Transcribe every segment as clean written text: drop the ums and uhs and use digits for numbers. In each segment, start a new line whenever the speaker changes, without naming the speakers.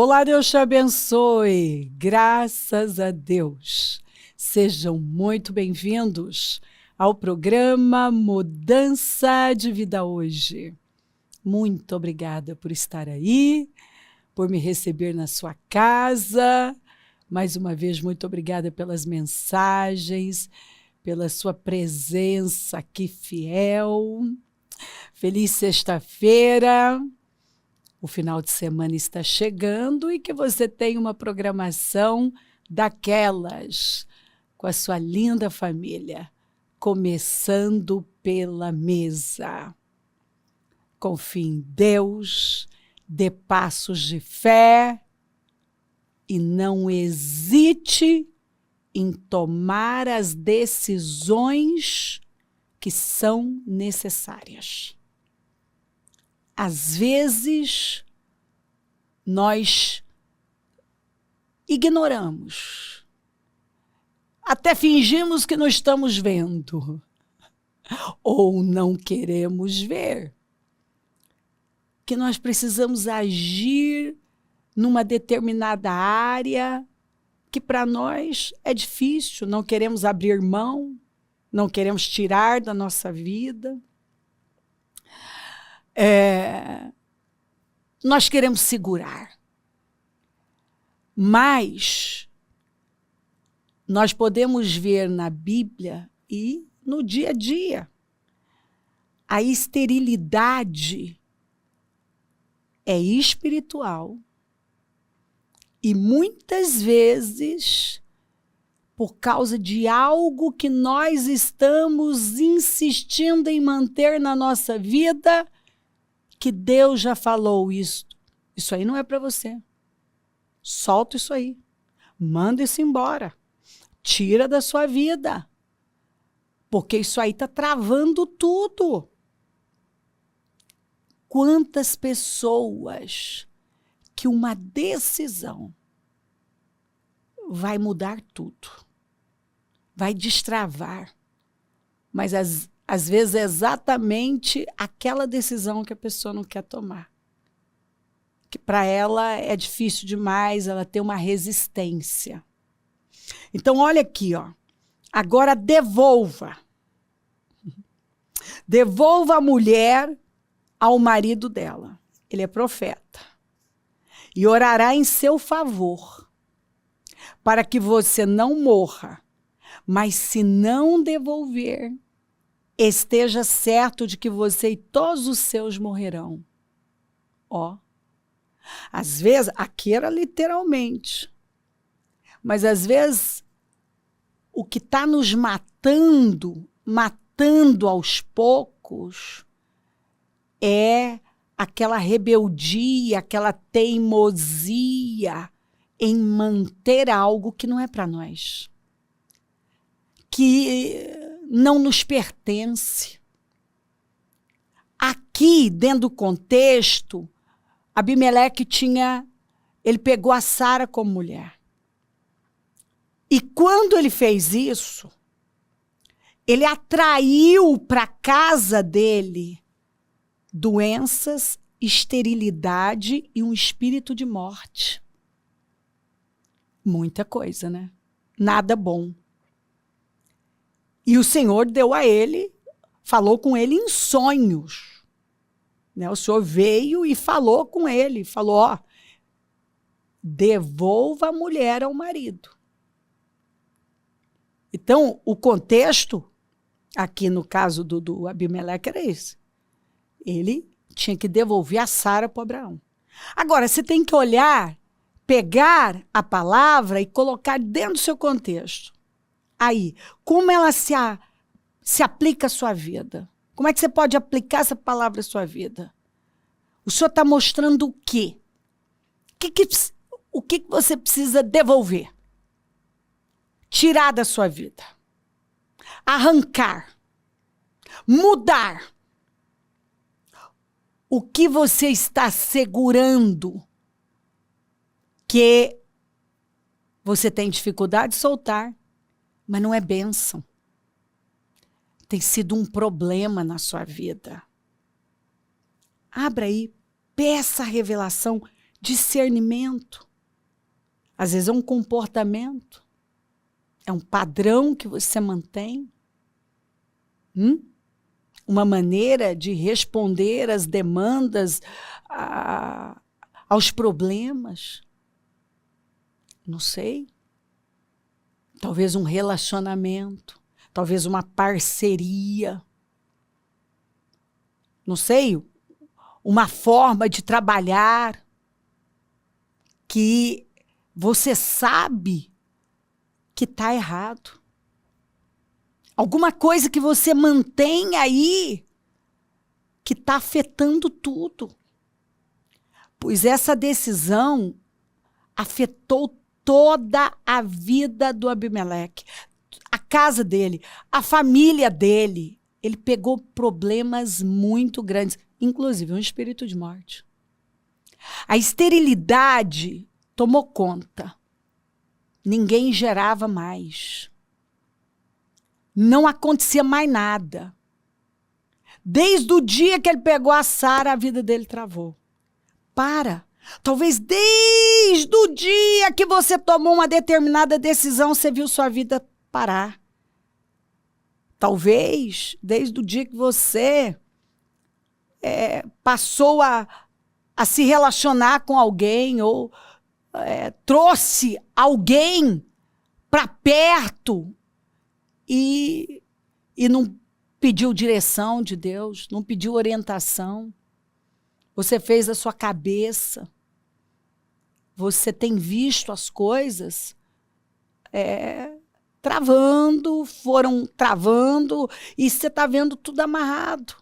Olá, Deus te abençoe. Graças a Deus. Sejam muito bem-vindos ao programa Mudança de Vida Hoje. Muito obrigada por estar aí, por me receber na sua casa. Mais uma vez, muito obrigada pelas mensagens, pela sua presença aqui fiel. Feliz sexta-feira. O final de semana está chegando e que você tenha uma programação daquelas com a sua linda família, começando pela mesa. Confie em Deus, dê passos de fé e não hesite em tomar as decisões que são necessárias. Às vezes, nós ignoramos, até fingimos que não estamos vendo, ou não queremos ver, que nós precisamos agir numa determinada área que para nós é difícil, não queremos abrir mão, não queremos tirar da nossa vida. Nós queremos segurar, mas nós podemos ver na Bíblia e no dia a dia a esterilidade é espiritual e muitas vezes por causa de algo que nós estamos insistindo em manter na nossa vida, que Deus já falou isso aí não é para você. Solta isso aí. Manda isso embora. Tira da sua vida. Porque isso aí está travando tudo. Quantas pessoas que uma decisão vai mudar tudo. Vai destravar. Mas às vezes é exatamente aquela decisão que a pessoa não quer tomar. Que para ela é difícil demais, ela tem uma resistência. Então, olha aqui, ó. Agora devolva. Devolva a mulher ao marido dela. Ele é profeta. E orará em seu favor, para que você não morra. Mas se não devolver, esteja certo de que você e todos os seus morrerão. Ó. Às vezes, aqui era literalmente. Mas às vezes, o que está nos matando aos poucos, é aquela rebeldia, aquela teimosia em manter algo que não é para nós. Que não nos pertence. Aqui, dentro do contexto, Abimeleque ele pegou a Sara como mulher. E quando ele fez isso, ele atraiu para a casa dele doenças, esterilidade e um espírito de morte. Muita coisa, né? Nada bom. E o Senhor deu a ele, falou com ele em sonhos. Né? O Senhor veio e falou com ele, falou, ó, devolva a mulher ao marido. Então, o contexto, aqui no caso do Abimeleque, era esse. Ele tinha que devolver a Sara para Abraão. Agora, você tem que olhar, pegar a palavra e colocar dentro do seu contexto. Aí, como ela se aplica à sua vida? Como é que você pode aplicar essa palavra à sua vida? O Senhor está mostrando o quê? O que você precisa devolver? Tirar da sua vida. Arrancar. Mudar. O que você está segurando que você tem dificuldade de soltar, mas não é bênção. Tem sido um problema na sua vida. Abra aí, peça a revelação, discernimento. Às vezes é um comportamento. É um padrão que você mantém. Uma maneira de responder às demandas, aos problemas. Não sei. Talvez um relacionamento. Talvez uma parceria. Não sei. Uma forma de trabalhar que você sabe que está errado. Alguma coisa que você mantém aí que está afetando tudo. Pois essa decisão afetou toda a vida do Abimeleque. A casa dele, a família dele. Ele pegou problemas muito grandes, inclusive um espírito de morte. A esterilidade tomou conta. Ninguém gerava mais. Não acontecia mais nada. Desde o dia que ele pegou a Sara, a vida dele travou. Talvez desde o dia que você tomou uma determinada decisão, você viu sua vida parar. Talvez desde o dia que você passou a se relacionar com alguém ou trouxe alguém para perto e não pediu direção de Deus, não pediu orientação. Você fez a sua cabeça. Você tem visto as coisas foram travando e você está vendo tudo amarrado.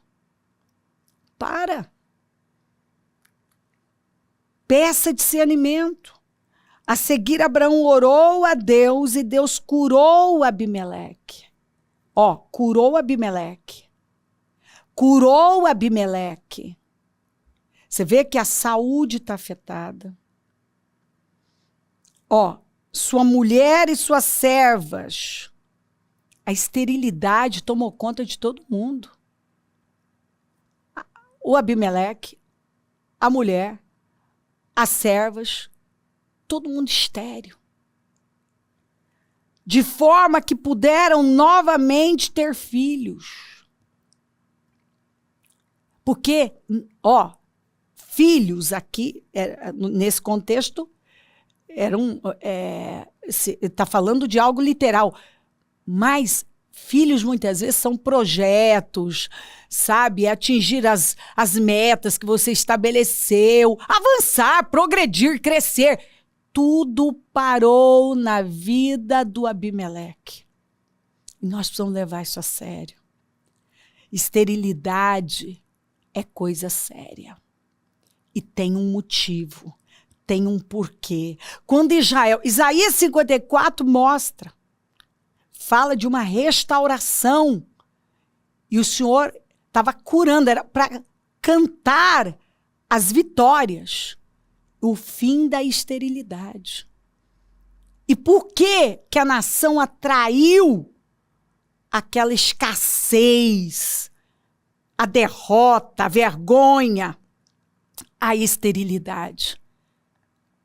Peça discernimento. A seguir, Abraão orou a Deus e Deus curou Abimeleque. Curou Abimeleque. Curou Abimeleque. Você vê que a saúde está afetada. Sua mulher e suas servas. A esterilidade tomou conta de todo mundo. O Abimeleque, a mulher, as servas, todo mundo estéril. De forma que puderam novamente ter filhos. Porque, filhos aqui, nesse contexto, está falando de algo literal. Mas filhos, muitas vezes, são projetos, sabe? Atingir as metas que você estabeleceu, avançar, progredir, crescer. Tudo parou na vida do Abimeleque. E nós precisamos levar isso a sério. Esterilidade é coisa séria. E tem um motivo, tem um porquê. Quando Isaías 54 fala de uma restauração. E o Senhor estava curando, era para cantar as vitórias. O fim da esterilidade. E por que a nação atraiu aquela escassez, a derrota, a vergonha, a esterilidade?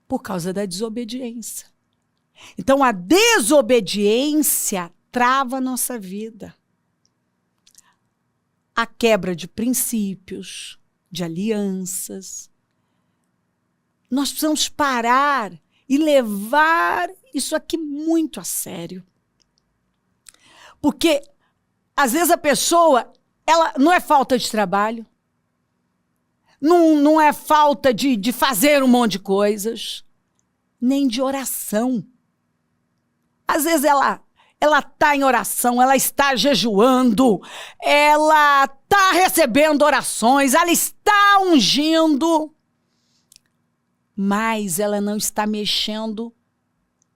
Por causa da desobediência. Então, a desobediência trava a nossa vida. A quebra de princípios, de alianças. Nós precisamos parar e levar isso aqui muito a sério. Porque, às vezes, a pessoa, ela não é falta de trabalho, não é falta de fazer um monte de coisas, nem de oração. Às vezes, ela está em oração, ela está jejuando, ela está recebendo orações, ela está ungindo, mas ela não está mexendo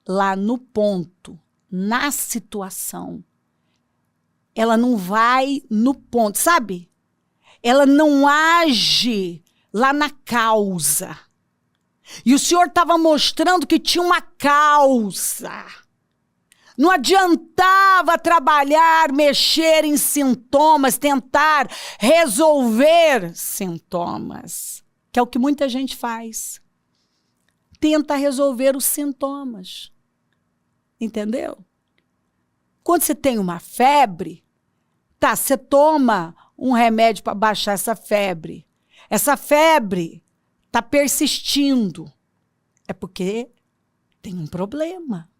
lá no ponto, na situação. Ela não vai no ponto, sabe? Ela não age lá na causa. E o Senhor estava mostrando que tinha uma causa. Não adiantava trabalhar, mexer em sintomas, tentar resolver sintomas, que é o que muita gente faz. tenta resolver os sintomas. Entendeu? Quando você tem uma febre, tá, você toma um remédio para baixar essa febre. Essa febre está persistindo. É porque tem um problema.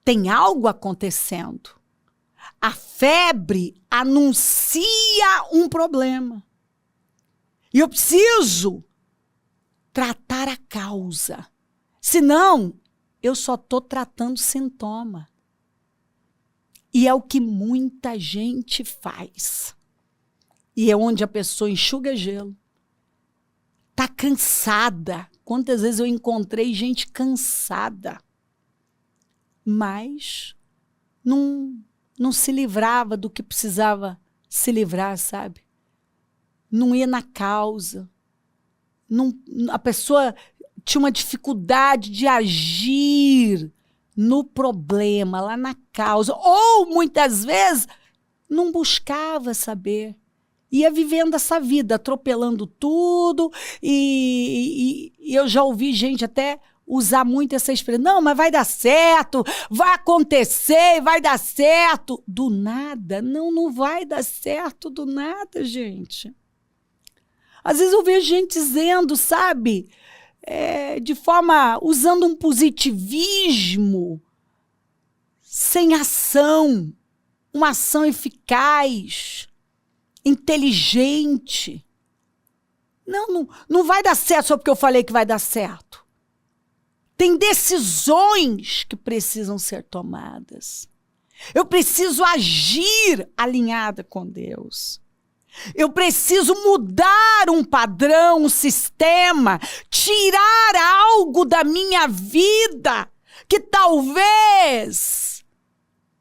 Tem algo acontecendo. A febre anuncia um problema. E eu preciso tratar a causa. Senão, eu só estou tratando sintoma. E é o que muita gente faz. E é onde a pessoa enxuga gelo. Está cansada. Quantas vezes eu encontrei gente cansada, mas não se livrava do que precisava se livrar, sabe? Não ia na causa. A pessoa tinha uma dificuldade de agir no problema, lá na causa. Ou, muitas vezes, não buscava saber. Ia vivendo essa vida, atropelando tudo. E eu já ouvi gente até usar muito essa expressão. Não, mas vai dar certo, vai acontecer, vai dar certo. Do nada. Não vai dar certo do nada, gente. Às vezes eu vejo gente dizendo, sabe, de forma, usando um positivismo, sem ação, uma ação eficaz, inteligente. Não vai dar certo só porque eu falei que vai dar certo. Tem decisões que precisam ser tomadas. Eu preciso agir alinhada com Deus. Eu preciso mudar um padrão, um sistema, tirar algo da minha vida que talvez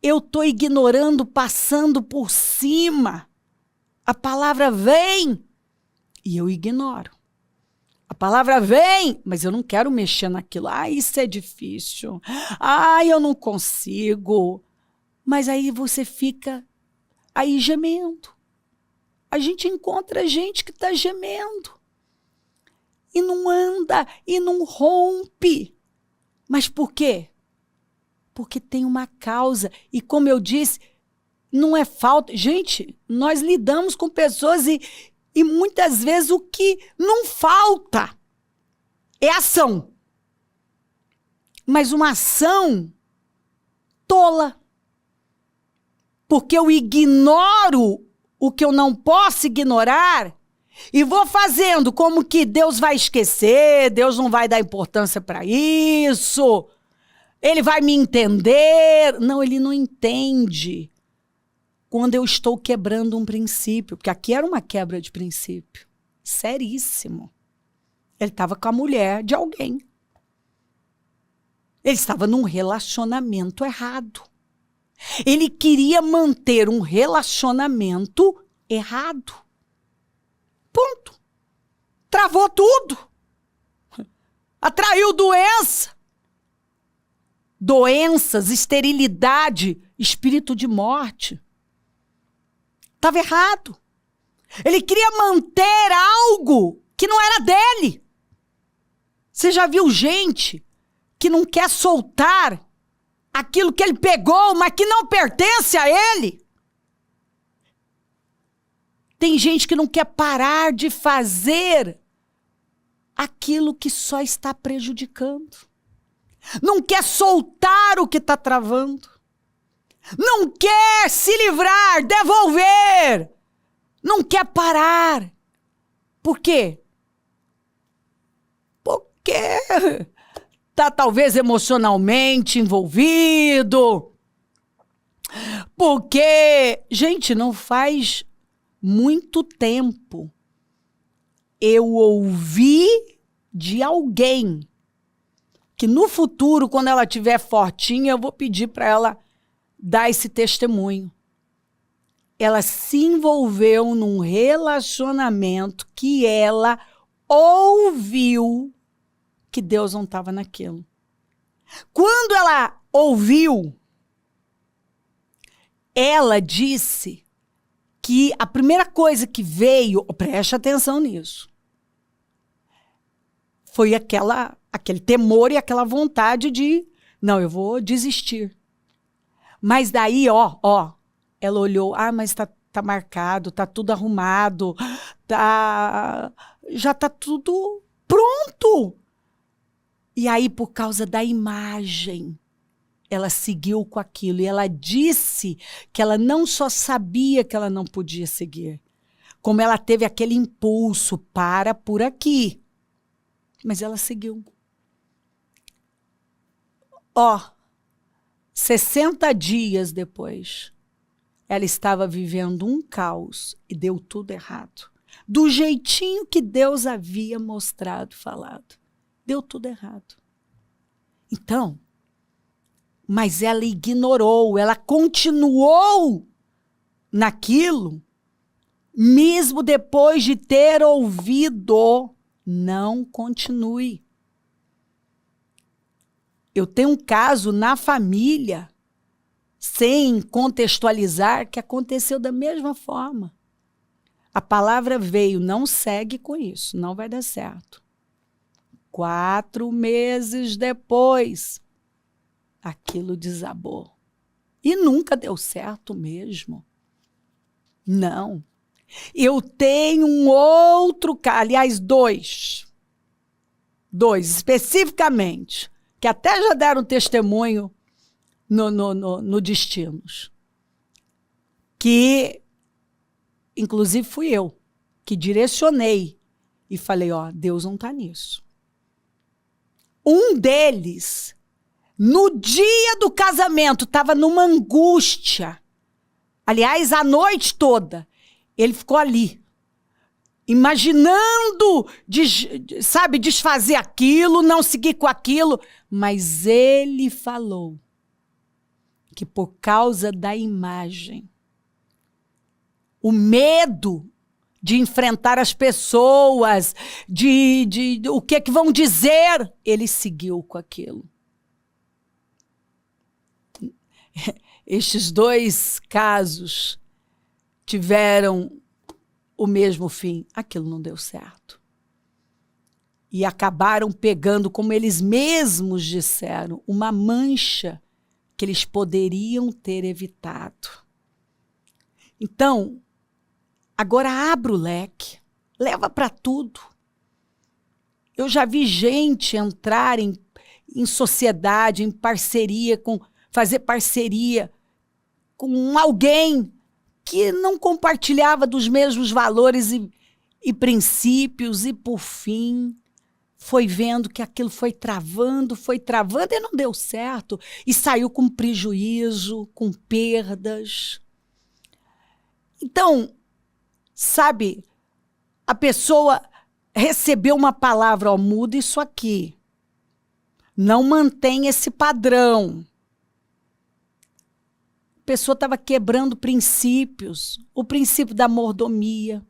eu estou ignorando, passando por cima. A palavra vem e eu ignoro. A palavra vem, mas eu não quero mexer naquilo. Isso é difícil. Eu não consigo. Mas aí você fica aí gemendo. A gente encontra gente que está gemendo. E não anda, e não rompe. Mas por quê? Porque tem uma causa. E como eu disse, não é falta. Gente, nós lidamos com pessoas e muitas vezes o que não falta é ação. Mas uma ação tola. Porque eu ignoro o que eu não posso ignorar e vou fazendo como que Deus vai esquecer, Deus não vai dar importância para isso, Ele vai me entender. Não, Ele não entende quando eu estou quebrando um princípio, porque aqui era uma quebra de princípio, seríssimo. Ele estava com a mulher de alguém. Ele estava num relacionamento errado. Ele queria manter um relacionamento errado. Ponto. Travou tudo. Atraiu doença. Doenças, esterilidade, espírito de morte. Estava errado. Ele queria manter algo que não era dele. Você já viu gente que não quer soltar aquilo que ele pegou, mas que não pertence a ele? Tem gente que não quer parar de fazer aquilo que só está prejudicando. Não quer soltar o que está travando. Não quer se livrar, devolver. Não quer parar. Por quê? Porque está talvez emocionalmente envolvido. Porque, gente, não faz muito tempo eu ouvi de alguém que no futuro, quando ela estiver fortinha, eu vou pedir para ela dar esse testemunho. Ela se envolveu num relacionamento que ela ouviu que Deus não estava naquilo. Quando ela ouviu, ela disse que a primeira coisa que veio, preste atenção nisso, foi aquela aquele temor e aquela vontade de, não, eu vou desistir. Mas daí, ela olhou, mas tá marcado, tá tudo arrumado, já tá tudo pronto. E aí, por causa da imagem, ela seguiu com aquilo. E ela disse que ela não só sabia que ela não podia seguir, como ela teve aquele impulso, para por aqui. Mas ela seguiu. 60 dias depois, ela estava vivendo um caos e deu tudo errado. Do jeitinho que Deus havia mostrado, falado. Deu tudo errado. Então, mas ela ignorou, ela continuou naquilo, mesmo depois de ter ouvido. Não continue. Eu tenho um caso na família, sem contextualizar, que aconteceu da mesma forma. A palavra veio, não segue com isso, não vai dar certo. 4 meses depois, aquilo desabou. E nunca deu certo mesmo. Não. Eu tenho um outro caso, aliás, dois especificamente, que até já deram testemunho no Destinos. Que, inclusive, fui eu que direcionei e falei, Deus não está nisso. Um deles, no dia do casamento, estava numa angústia. Aliás, a noite toda, ele ficou ali, imaginando, desfazer aquilo, não seguir com aquilo. Mas ele falou que por causa da imagem, o medo de enfrentar as pessoas, de o que vão dizer, ele seguiu com aquilo. Estes 2 casos tiveram o mesmo fim. Aquilo não deu certo. E acabaram pegando, como eles mesmos disseram, uma mancha que eles poderiam ter evitado. Então, agora abra o leque, leva para tudo. Eu já vi gente entrar em sociedade, em parceria, fazer parceria com alguém que não compartilhava dos mesmos valores e princípios, e por fim foi vendo que aquilo foi travando e não deu certo, e saiu com prejuízo, com perdas. Então, sabe, a pessoa recebeu uma palavra, muda isso aqui, não mantém esse padrão. A pessoa estava quebrando princípios, o princípio da mordomia.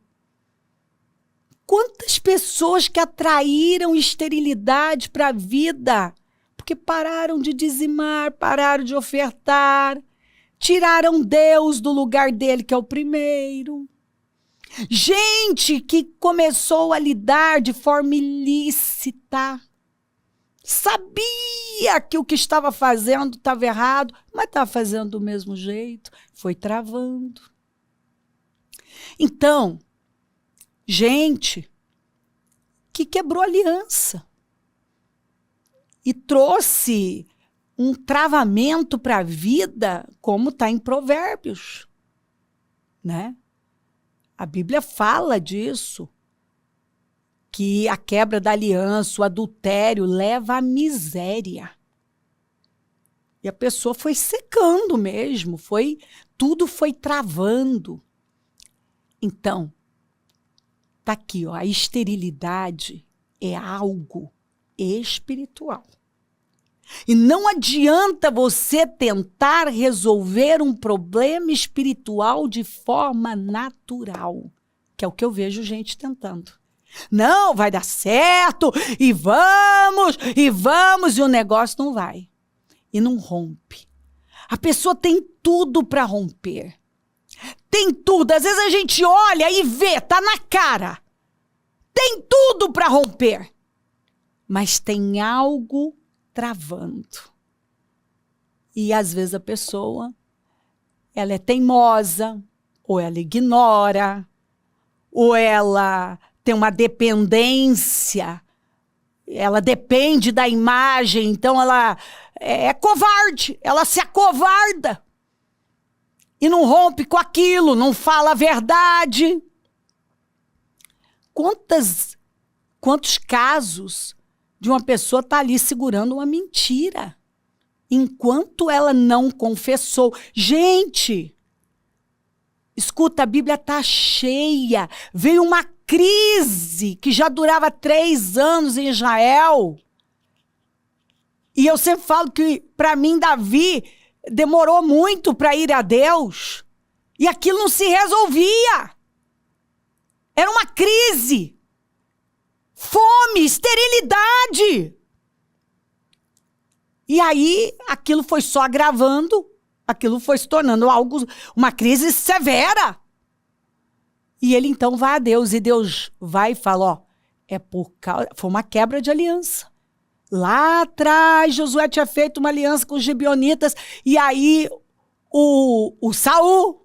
Quantas pessoas que atraíram esterilidade para a vida, porque pararam de dizimar, pararam de ofertar, tiraram Deus do lugar dele, que é o primeiro. Gente que começou a lidar de forma ilícita, sabia que o que estava fazendo estava errado, mas estava fazendo do mesmo jeito, foi travando. Então, gente que quebrou aliança e trouxe um travamento para a vida, como está em Provérbios, né? A Bíblia fala disso, que a quebra da aliança, o adultério, leva à miséria. E a pessoa foi secando mesmo, tudo foi travando. Então, tá aqui, a esterilidade é algo espiritual. E não adianta você tentar resolver um problema espiritual de forma natural, que é o que eu vejo gente tentando. Não, vai dar certo, e o negócio não vai. E não rompe. A pessoa tem tudo para romper. Tem tudo. Às vezes a gente olha e vê, tá na cara. Tem tudo para romper. mas tem algo travando. E às vezes a pessoa, ela é teimosa, ou ela ignora, ou ela tem uma dependência, ela depende da imagem, então ela é covarde, ela se acovarda e não rompe com aquilo, não fala a verdade. Quantos casos de uma pessoa estar ali segurando uma mentira, enquanto ela não confessou. Gente, escuta, a Bíblia está cheia. Veio uma crise que já durava 3 anos em Israel. E eu sempre falo que, para mim, Davi demorou muito para ir a Deus. E aquilo não se resolvia. Era uma crise. Fome, esterilidade. E aí, aquilo foi só agravando, aquilo foi se tornando uma crise severa. E ele então vai a Deus, e Deus vai e fala, foi uma quebra de aliança. Lá atrás, Josué tinha feito uma aliança com os gibeonitas, e aí o Saul,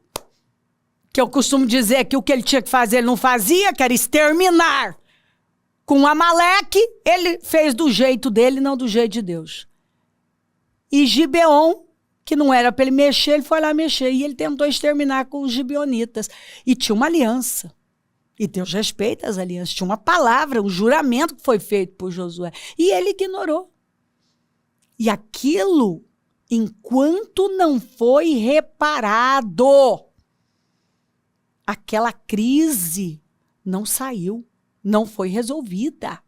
que eu costumo dizer que o que ele tinha que fazer ele não fazia, que era exterminar com Amaleque, ele fez do jeito dele, não do jeito de Deus. E Gibeon, que não era para ele mexer, ele foi lá mexer. E ele tentou exterminar com os gibeonitas. E tinha uma aliança. E Deus respeita as alianças. Tinha uma palavra, um juramento que foi feito por Josué. E ele ignorou. E aquilo, enquanto não foi reparado, aquela crise não saiu, não foi resolvida.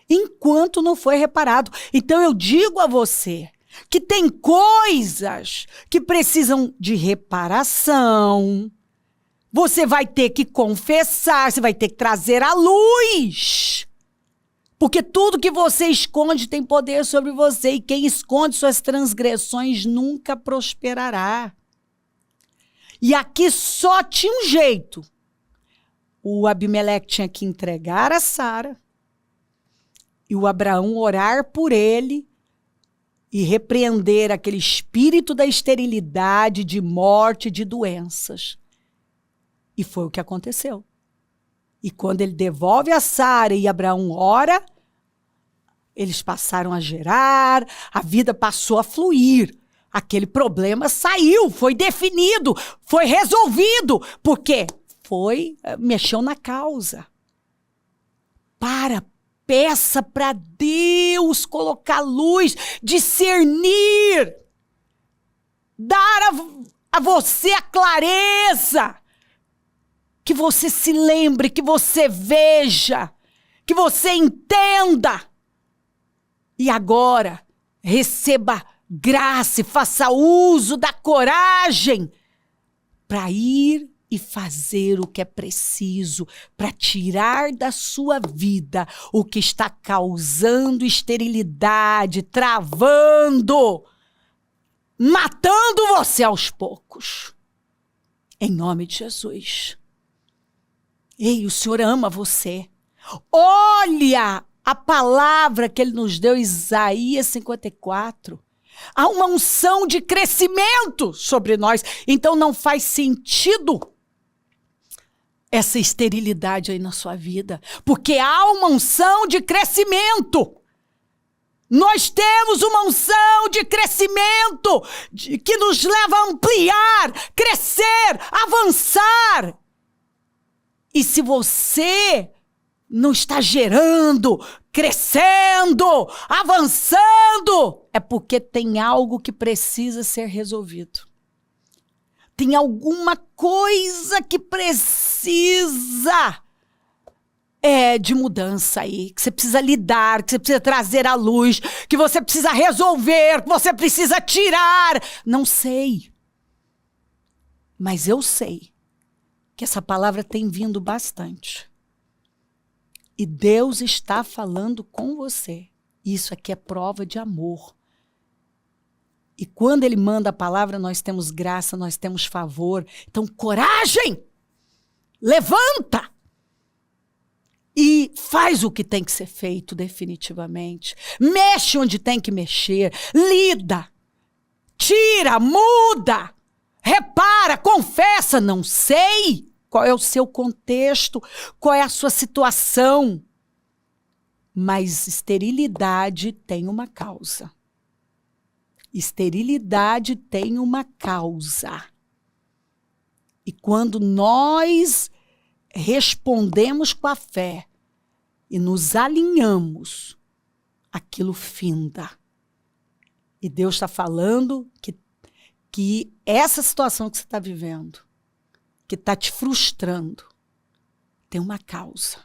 Enquanto não foi reparado. Então eu digo a você que tem coisas que precisam de reparação. Você vai ter que confessar, você vai ter que trazer à luz. Porque tudo que você esconde tem poder sobre você, e quem esconde suas transgressões nunca prosperará. E aqui só tinha um jeito. O Abimeleque tinha que entregar a Sara, e o Abraão orar por ele, e repreender aquele espírito da esterilidade, de morte, de doenças. E foi o que aconteceu. E quando ele devolve a Sara e Abraão ora, eles passaram a gerar, a vida passou a fluir. Aquele problema saiu, foi definido, foi resolvido. Por quê? Mexeu na causa. Peça para Deus colocar luz, discernir, dar a você a clareza, que você se lembre, que você veja, que você entenda. E agora, receba graça e faça uso da coragem para ir e fazer o que é preciso para tirar da sua vida o que está causando esterilidade, travando, matando você aos poucos. Em nome de Jesus. Ei, o Senhor ama você. Olha a palavra que Ele nos deu, Isaías 54. Há uma unção de crescimento sobre nós. Então não faz sentido essa esterilidade aí na sua vida, porque há uma unção de crescimento. Nós temos uma unção de crescimento que nos leva a ampliar, crescer, avançar. E se você não está gerando, crescendo, avançando, é porque tem algo que precisa ser resolvido. Tem alguma coisa que precisa de mudança aí, que você precisa lidar, que você precisa trazer à luz, que você precisa resolver, que você precisa tirar. Não sei. Mas eu sei que essa palavra tem vindo bastante. E Deus está falando com você. Isso aqui é prova de amor. E quando Ele manda a palavra, nós temos graça, nós temos favor. Então, coragem! Levanta! e faz o que tem que ser feito definitivamente. Mexe onde tem que mexer, lida, tira, muda, repara, confessa. Não sei qual é o seu contexto, qual é a sua situação, mas esterilidade tem uma causa. Esterilidade tem uma causa. E quando nós respondemos com a fé e nos alinhamos, aquilo finda. E Deus está falando que essa situação que você está vivendo, que está te frustrando, tem uma causa.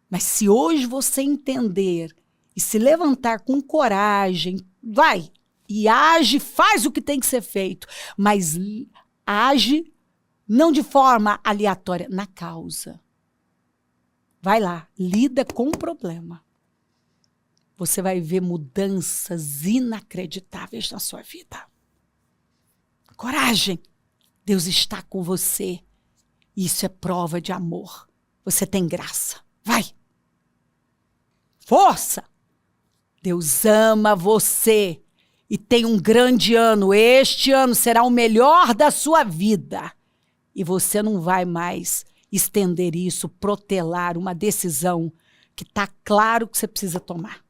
Mas se hoje você entender e se levantar com coragem, vai e age, faz o que tem que ser feito, mas age não de forma aleatória, na causa. Vai lá, lida com o problema. Você vai ver mudanças inacreditáveis na sua vida. Coragem. Deus está com você. Isso é prova de amor. Você tem graça. Vai. Força. Deus ama você e tem um grande ano. Este ano será o melhor da sua vida. E você não vai mais estender isso, protelar uma decisão que está claro que você precisa tomar.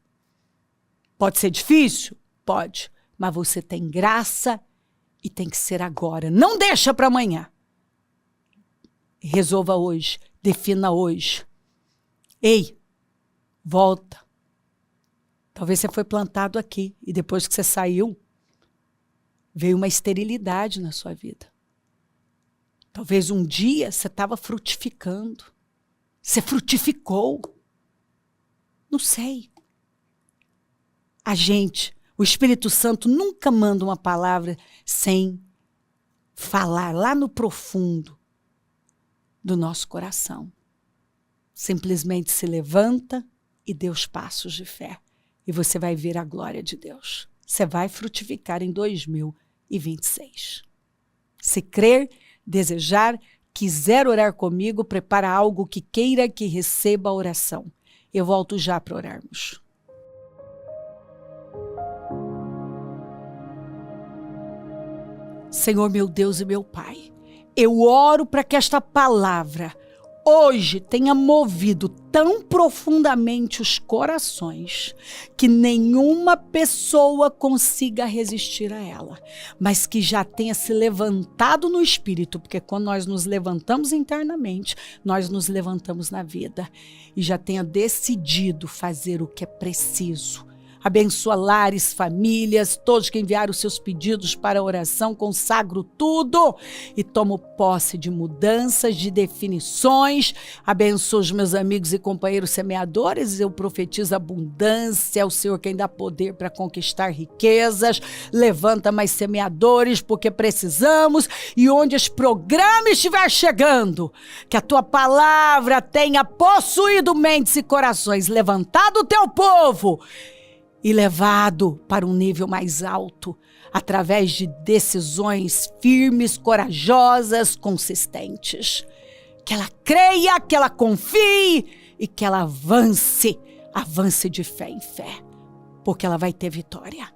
Pode ser difícil? Pode. Mas você tem graça e tem que ser agora. Não deixa para amanhã. Resolva hoje. Defina hoje. Ei, volta. Talvez você foi plantado aqui e depois que você saiu, veio uma esterilidade na sua vida. Talvez um dia você estava frutificando. Você frutificou. Não sei. O Espírito Santo nunca manda uma palavra sem falar lá no profundo do nosso coração. Simplesmente se levanta e dê os passos de fé. E você vai ver a glória de Deus. Você vai frutificar em 2026. Se crer, desejar, quiser orar comigo, prepara algo que queira que receba a oração. Eu volto já para orarmos. Senhor, meu Deus e meu Pai, eu oro para que esta palavra hoje tenha movido tão profundamente os corações que nenhuma pessoa consiga resistir a ela, mas que já tenha se levantado no espírito, porque quando nós nos levantamos internamente, nós nos levantamos na vida, e já tenha decidido fazer o que é preciso. Abençoa lares, famílias, todos que enviaram seus pedidos para a oração, consagro tudo e tomo posse de mudanças, de definições. Abençoa os meus amigos e companheiros semeadores, eu profetizo abundância, é o Senhor quem dá poder para conquistar riquezas. Levanta mais semeadores, porque precisamos, e onde esse programa estiver chegando, que a tua palavra tenha possuído mentes e corações, levantado o teu povo e levado para um nível mais alto, através de decisões firmes, corajosas, consistentes. Que ela creia, que ela confie e que ela avance de fé em fé, porque ela vai ter vitória.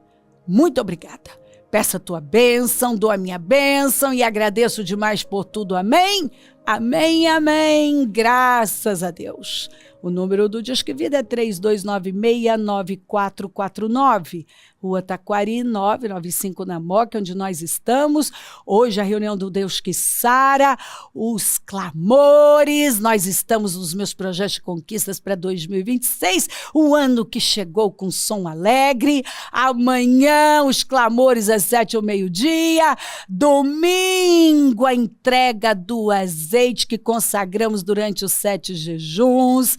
Muito obrigada. Peço a tua bênção, dou a minha bênção e agradeço demais por tudo. Amém? Amém, amém. Graças a Deus. O número do Disque Vida é 3296-9449. Rua Taquari, 995 na Moca, onde nós estamos. Hoje a reunião do Deus que Sara, os clamores. Nós estamos nos meus projetos de conquistas para 2026, o ano que chegou com som alegre. Amanhã os clamores às 7 ao meio-dia. Domingo a entrega do azeite que consagramos durante os 7 jejuns.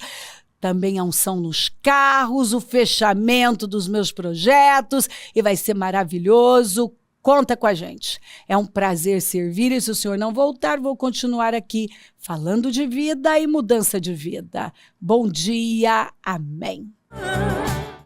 Também a unção nos carros, o fechamento dos meus projetos, e vai ser maravilhoso. Conta com a gente. É um prazer servir, e se o Senhor não voltar, vou continuar aqui falando de vida e mudança de vida. Bom dia, amém.